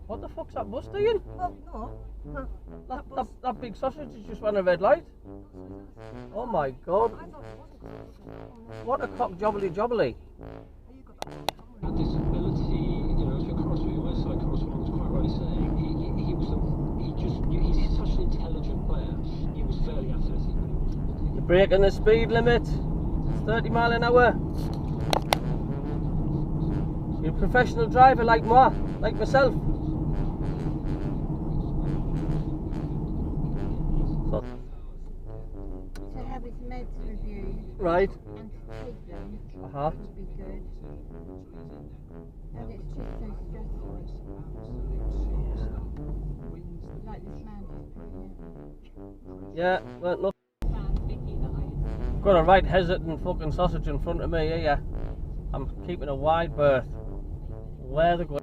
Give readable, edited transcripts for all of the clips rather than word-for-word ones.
What the fuck's that bus doing? Well, no. That big sausage has just run a red light. Oh my god. What a cock jobbly jobbly. Disability, you know, as your website correspondent was quite rightly saying, he's such an intelligent player. He was fairly athletic, but he wasn't. You're breaking the speed limit. 30 mile an hour. You're a professional driver like myself. So have his meds reviewed. Right. And to take them. Uh-huh. Would be good. And it's just so stressful. Like this man just picking it. Yeah, well, look. Got a right hesitant fucking sausage in front of me, yeah. I'm keeping a wide berth. Where the going?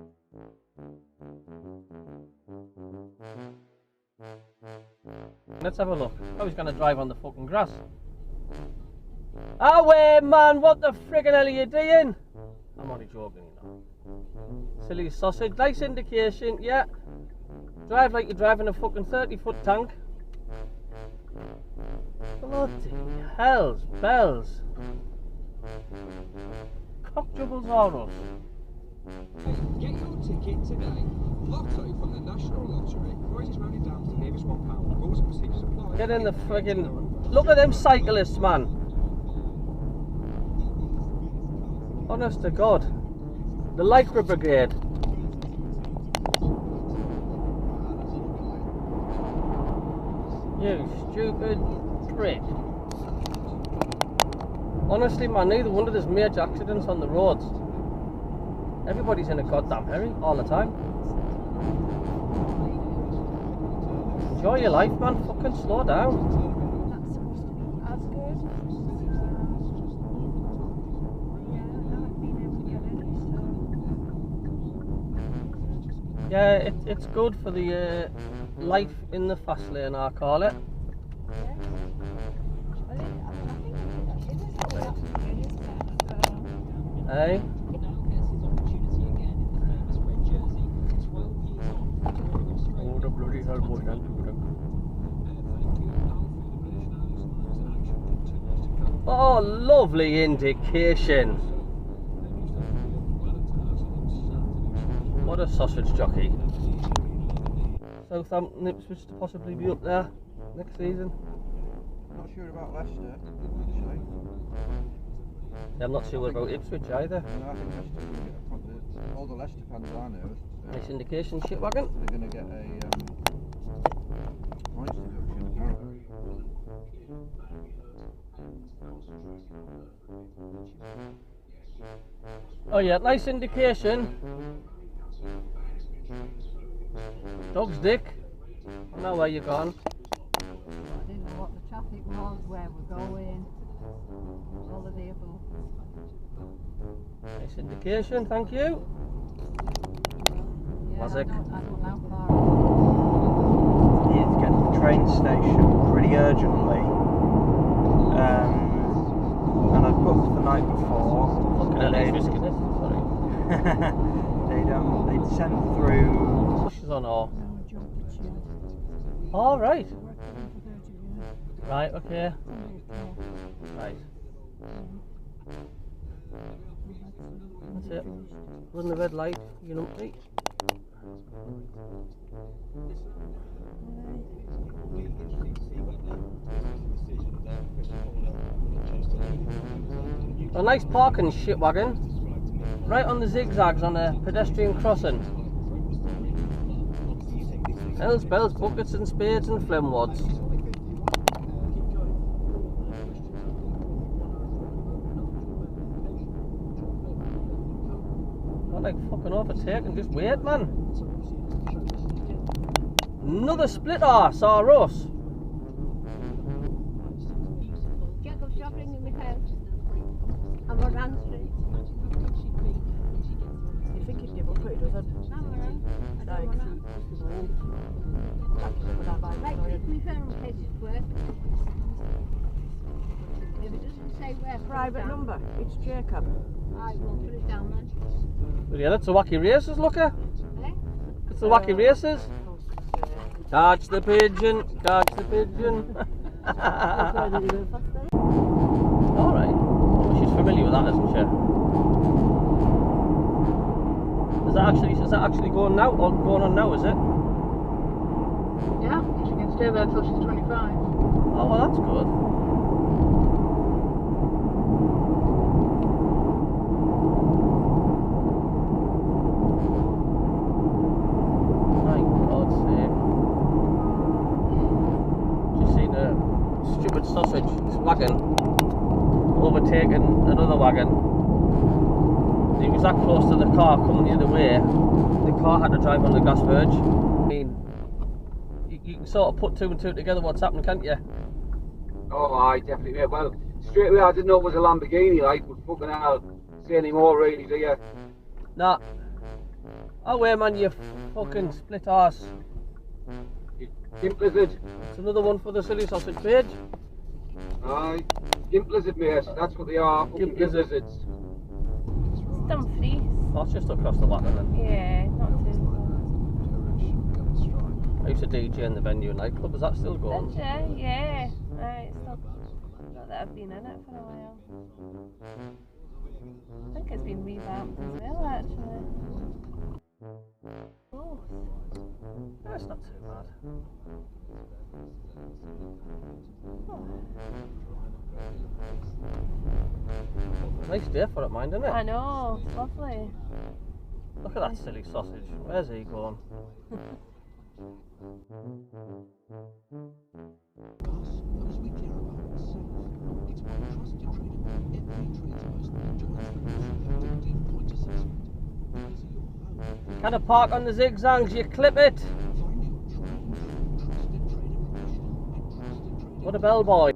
Let's have a look. Oh, he's gonna drive on the fucking grass. Away, man! What the friggin' hell are you doing? I'm only joking, you know. Silly sausage. Nice indication, yeah. Drive like you're driving a fucking 30-foot tank. Bloody hell's bells. Cock jubbles are us. Get your ticket today. Lotto from the National Lottery. Prizes rounded down to the nearest £1. Rules and procedures apply. Get in the friggin'... Look at them cyclists, man. Honest to God. The Lycra Brigade. You stupid prick. Honestly, man, neither wonder there's major accidents on the roads. Everybody's in a goddamn hurry all the time. Enjoy your life, man. Fucking slow down. That's supposed to be as good. Yeah, it's good for the life in the fast lane, I call it. Hey? Oh, the bloody hell, boy, oh, lovely indication. What a sausage jockey. Southampton, Ipswich to possibly be up there next season. Not sure about Leicester, actually. Yeah, I'm not sure about Ipswich either. No, I think Leicester will get all the Leicester fans I know. Nice indication, shitwagon. They're going to get a points deduction apparently. Oh yeah, nice indication. Dog's dick. Now where you gone? I didn't know what the traffic was, where we're going, all of the above. Nice indication, thank you. Yeah, Was I it? don't know how far. Need to get to the train station pretty urgently. And I booked the night before. Looking at these biscuits, sorry. They'd sent through. Pushes on all. No, jumped the chair. All right. Working for Virgin, yeah. Right, okay. Okay. Right. We had some That's it. finished. Run the red light, you know, right? A nice parking shitwagon. Right on the zigzags on a pedestrian crossing. Hells, bells, buckets and spades and phlegm wads. Not like fucking overtake and just wait, man. Another split arse or us. Jack of shopping in my house. I'm on Street. You think he'd give up, but he doesn't. I'm around. I don't want to. Right, it's my phone case at work. If it doesn't say where. Private number, it's Jacob. I will put it down then. But yeah, that's a wacky races, looker. Eh? It's the wacky races. Dodge the pigeon, dodge the pigeon. Alright. Oh, she's familiar with that, isn't she? Is that actually going now or going on now, is it? Yeah, she can stay there till she's 25. Oh well, that's good. My God's sake. Just seen a stupid sausage wagon overtaking another wagon. He was that close to the car coming the other way. The car had to drive on the gas verge. I mean, you can sort of put two and two together what's happening, can't you? Oh, I definitely, mate. Well, straight away I didn't know it was a Lamborghini, like, but fucking hell, say any more really, do you? Nah. Oh, wait, man, you fucking split arse. You gimp lizard. It's another one for the silly sausage page. Aye. Gimp lizard, mate. That's what they are. Fucking gimp lizards. Dumfries. Oh, it's just across the water then. Yeah, not too I used to DJ in the venue nightclub. Is that still going? far. Yeah. It's still, not that I've been in it for a while. I think it's been revamped as well, actually. Oh. That's not too bad. Nice day for it, mind, isn't it? I know, it's lovely. Look at that silly sausage. Where's he going? You can't park on the zigzags, you clip it. What a bellboy.